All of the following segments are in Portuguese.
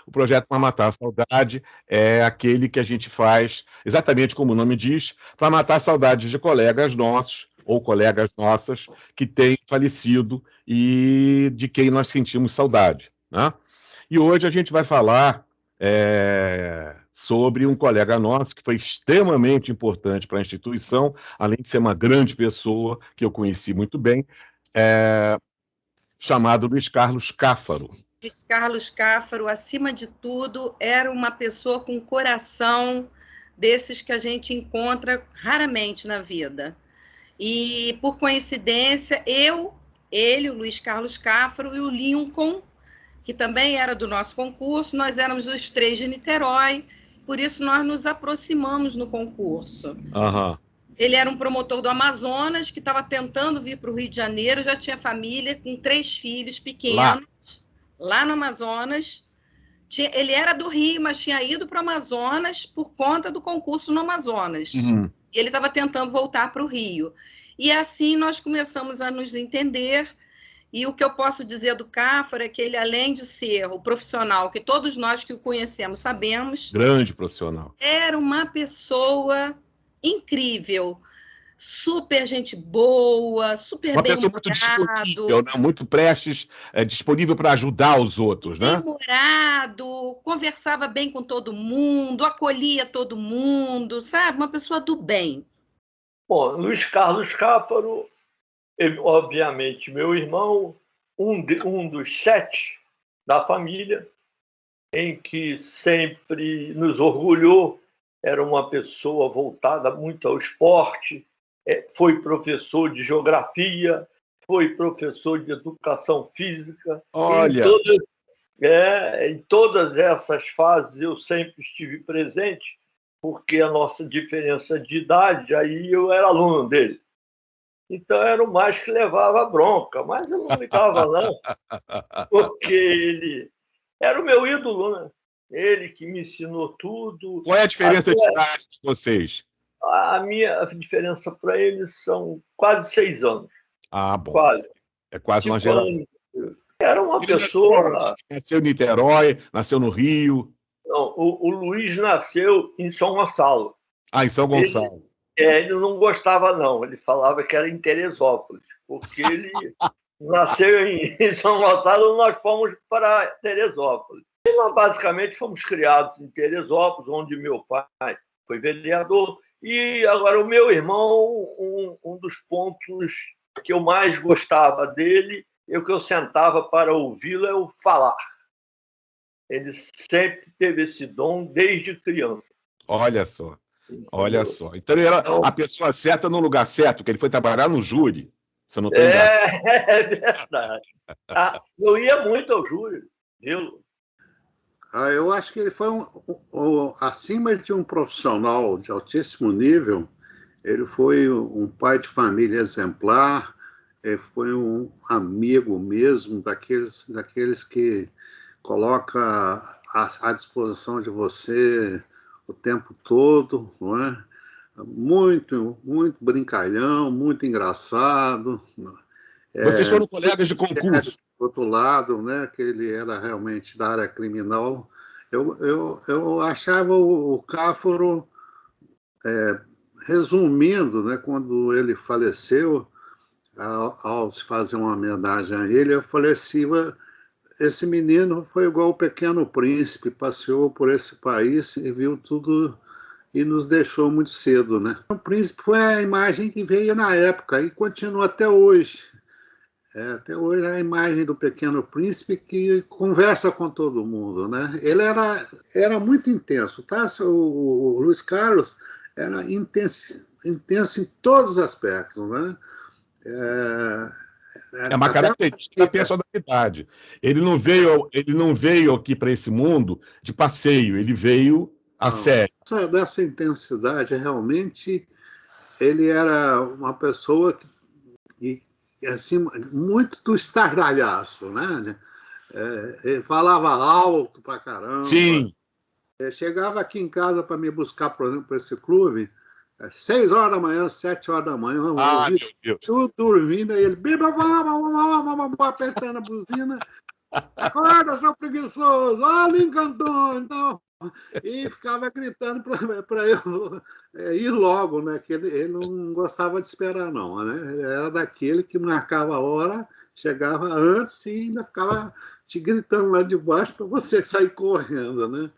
O projeto para matar a saudade é aquele que a gente faz, exatamente como o nome diz, para matar a saudade de colegas nossos ou colegas nossas que têm falecido e de quem nós sentimos saudade, né? E hoje a gente vai falar sobre um colega nosso que foi extremamente importante para a instituição, além de ser uma grande pessoa que eu conheci muito bem, chamado Luiz Carlos Cáfaro. Luiz Carlos Cáfaro, acima de tudo, era uma pessoa com coração desses que a gente encontra raramente na vida. E, por coincidência, ele, o Luiz Carlos Cáfaro e o Lincoln, que também era do nosso concurso, nós éramos os três de Niterói, por isso nós nos aproximamos no concurso. Uhum. Ele era um promotor do Amazonas, que estava tentando vir para o Rio de Janeiro, já tinha família, com 3 filhos pequenos, lá no Amazonas. Ele era do Rio, mas tinha ido para o Amazonas por conta do concurso no Amazonas. Uhum. E ele estava tentando voltar para o Rio. E assim nós começamos a nos entender. E o que eu posso dizer do Cáfaro é que ele, além de ser o profissional que todos nós que o conhecemos sabemos... Grande profissional. Era uma pessoa incrível, super gente boa, super uma bem-humorado. Muito disponível, né? Muito prestes, disponível para ajudar os outros, né? Bem-humorado, conversava bem com todo mundo, acolhia todo mundo, sabe? Uma pessoa do bem. Bom, Luiz Carlos Cáfaro, ele, obviamente, meu irmão, um dos 7 da família, em que sempre nos orgulhou, era uma pessoa voltada muito ao esporte, foi professor de geografia, foi professor de educação física. Olha! Em todas essas fases eu sempre estive presente, porque a nossa diferença de idade, aí eu era aluno dele. Então era o mais que levava bronca, mas eu não ligava não, porque ele era o meu ídolo, né? Ele que me ensinou tudo. Qual é a diferença de idade de vocês? A minha diferença para ele são quase 6 anos. Ah, bom. Quase. É quase uma geração. Era uma pessoa... Nasceu em Niterói, nasceu no Rio. Não, o Luiz nasceu em São Gonçalo. Ah, em São Gonçalo. Ele não gostava, não. Ele falava que era em Teresópolis, porque ele nasceu em São Gonçalo e nós fomos para Teresópolis. E nós, basicamente, fomos criados em Teresópolis, onde meu pai foi vereador. E agora, o meu irmão, um dos pontos que eu mais gostava dele, e o que eu sentava para ouvi-lo, é o falar. Ele sempre teve esse dom desde criança. Olha só. Olha só. Então ele era a pessoa certa no lugar certo, porque ele foi trabalhar no júri. Se eu não estou enganado. É verdade. Eu ia muito ao júri, viu? Eu acho que ele foi acima de um profissional de altíssimo nível, ele foi um pai de família exemplar, ele foi um amigo mesmo, daqueles que coloca à disposição de você o tempo todo, não é? Muito, muito brincalhão, muito engraçado. Vocês foram colegas de concurso? Do outro lado, né, que ele era realmente da área criminal. Eu achava o Cáfaro, resumindo, né, quando ele faleceu, ao se fazer uma homenagem a ele, eu falei assim, esse menino foi igual o Pequeno Príncipe, passeou por esse país e viu tudo e nos deixou muito cedo, né? O príncipe foi a imagem que veio na época e continua até hoje. Até hoje é a imagem do Pequeno Príncipe que conversa com todo mundo, né? Ele era muito intenso, tá? O Luiz Carlos era intenso em todos os aspectos, né? É uma característica da personalidade. Ele não veio aqui para esse mundo de passeio, ele veio a sério. Dessa intensidade, realmente, ele era uma pessoa que assim, muito do estardalhaço, né? Ele falava alto pra caramba. Sim. Chegava aqui em casa para me buscar, por exemplo, para esse clube, 6 horas da manhã, 7 horas da manhã, tudo dormindo, aí ele apertando a buzina, Acorda, seu preguiçoso! Ó, Lincoln Antônio! Então, e ficava gritando para eu ir logo, né? Que ele não gostava de esperar, não, né? Ele era daquele que marcava a hora, chegava antes e ainda ficava te gritando lá de baixo para você sair correndo, né?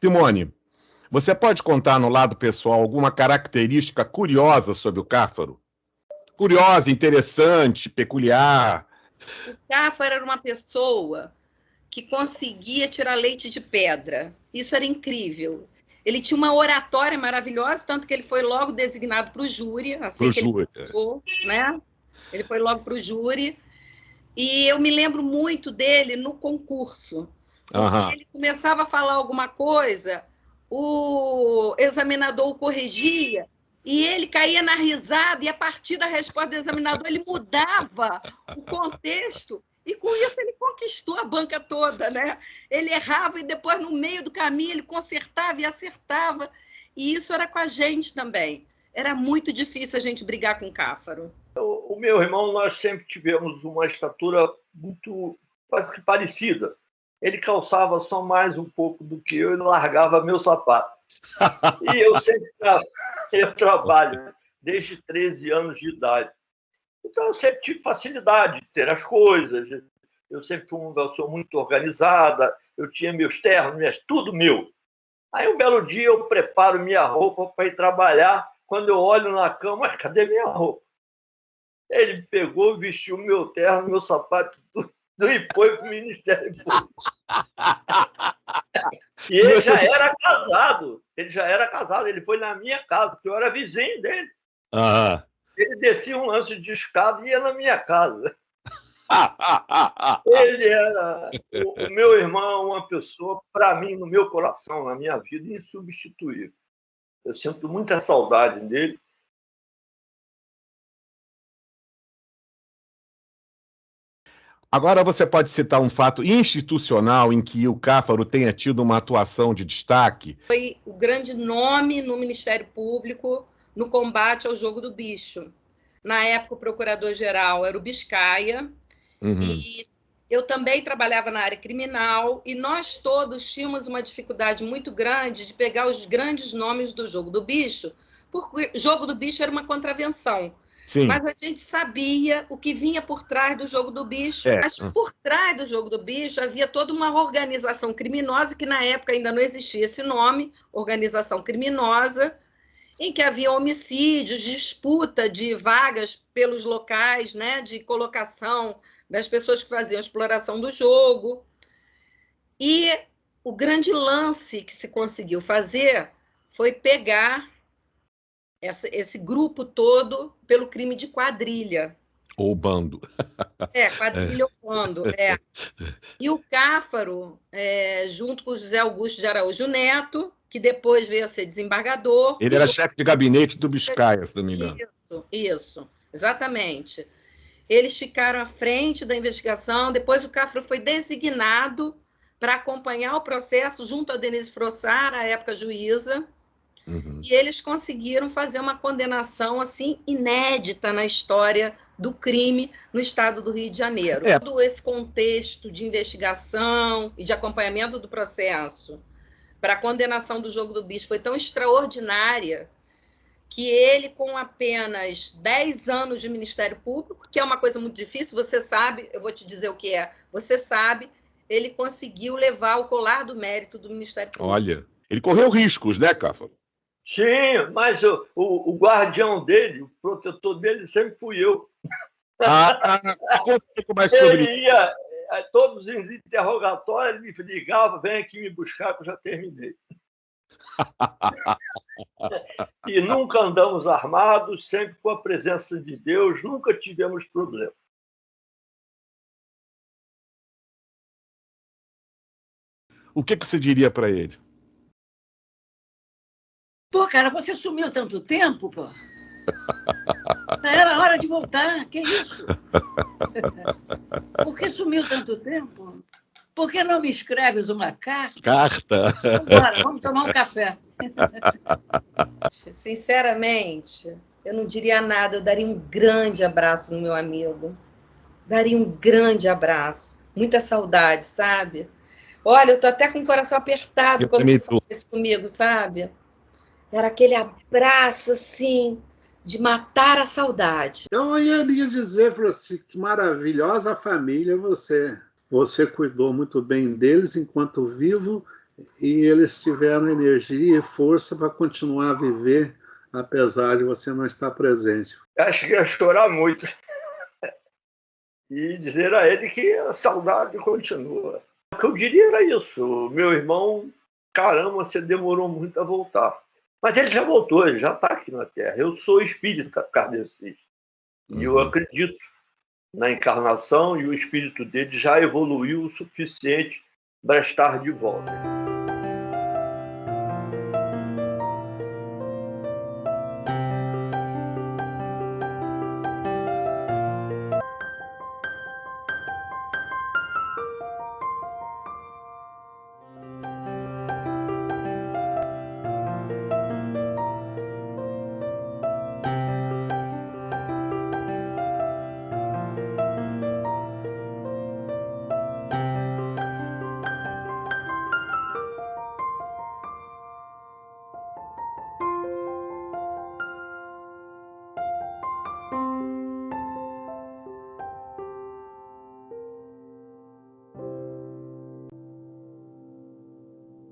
Simone, você pode contar no lado pessoal alguma característica curiosa sobre o Cáfaro? Curiosa, interessante, peculiar. O Cáfaro era uma pessoa que conseguia tirar leite de pedra. Isso era incrível. Ele tinha uma oratória maravilhosa, tanto que ele foi logo designado para o júri, assim que ele passou, né? Ele foi logo para o júri. E eu me lembro muito dele no concurso, porque ele começava a falar alguma coisa, o examinador o corrigia, e ele caía na risada, e a partir da resposta do examinador ele mudava o contexto, e com isso ele conquistou a banca toda, né? Ele errava e depois, no meio do caminho, ele consertava e acertava, e isso era com a gente também. Era muito difícil a gente brigar com o Cáfaro. O meu irmão, nós sempre tivemos uma estatura muito quase que parecida. Ele calçava só mais um pouco do que eu e largava meu sapato. E eu sempre eu trabalho desde 13 anos de idade. Então, eu sempre tive facilidade de ter as coisas. Eu sempre fui uma pessoa muito organizada. Eu tinha meus ternos, tudo meu. Aí, um belo dia, eu preparo minha roupa para ir trabalhar. Quando eu olho na cama, cadê minha roupa? Ele pegou, vestiu meu terno, meu sapato, tudo e foi para o Ministério Público. E ele já era casado. Ele foi na minha casa, porque eu era vizinho dele. Ele descia um lance de escada e ia na minha casa. Ele era, o meu irmão, uma pessoa, para mim, no meu coração, na minha vida, insubstituível. Eu sinto muita saudade dele. Agora você pode citar um fato institucional em que o Cáfaro tenha tido uma atuação de destaque? Foi o grande nome no Ministério Público no combate ao jogo do bicho. Na época, o procurador-geral era o Biscaia, e eu também trabalhava na área criminal, e nós todos tínhamos uma dificuldade muito grande de pegar os grandes nomes do jogo do bicho, porque o jogo do bicho era uma contravenção. Sim. Mas a gente sabia o que vinha por trás do jogo do bicho. Mas por trás do jogo do bicho havia toda uma organização criminosa, que na época ainda não existia esse nome, organização criminosa, em que havia homicídios, disputa de vagas pelos locais, né, de colocação das pessoas que faziam a exploração do jogo. E o grande lance que se conseguiu fazer foi pegar esse grupo todo pelo crime de quadrilha. Ou bando. Quadrilha ou bando. E o Cáfaro, junto com o José Augusto de Araújo Neto, que depois veio a ser desembargador. Ele era chefe de gabinete do Biscaia, se não me engano. Isso, exatamente. Eles ficaram à frente da investigação, depois o Cáfaro foi designado para acompanhar o processo junto a Denise Frossard, à época juíza, e eles conseguiram fazer uma condenação assim inédita na história do crime no estado do Rio de Janeiro. Todo esse contexto de investigação e de acompanhamento do processo para a condenação do jogo do bicho foi tão extraordinária que ele, com apenas 10 anos de Ministério Público, que é uma coisa muito difícil, você sabe, eu vou te dizer o que é, você sabe, ele conseguiu levar o colar do mérito do Ministério Público. Olha, ele correu riscos, né, Cáfaro? Sim, mas o guardião dele, o protetor dele, sempre fui eu. Conta um pouco mais sobre isso. Ele ia, todos os interrogatórios, ele me ligava, vem aqui me buscar que eu já terminei. E nunca andamos armados, sempre com a presença de Deus, nunca tivemos problema. O que você diria para ele? Pô, cara, você sumiu tanto tempo, pô. Era hora de voltar, que isso? Por que sumiu tanto tempo? Por que não me escreves uma carta? Carta? Vambora, vamos tomar um café. Sinceramente, eu não diria nada, eu daria um grande abraço no meu amigo. Daria um grande abraço. Muita saudade, sabe? Olha, eu tô até com o coração apertado Eu quando também você tô. fala isso comigo, sabe? Era aquele abraço, assim, de matar a saudade. Então, eu ia dizer, Francisco, que maravilhosa família você. Você cuidou muito bem deles enquanto vivo e eles tiveram energia e força para continuar a viver, apesar de você não estar presente. Acho que ia chorar muito. E dizer a ele que a saudade continua. O que eu diria era isso. Meu irmão, caramba, você demorou muito a voltar. Mas ele já voltou, ele já está aqui na Terra. Eu sou espírita kardecista. E eu acredito na encarnação e o espírito dele já evoluiu o suficiente para estar de volta.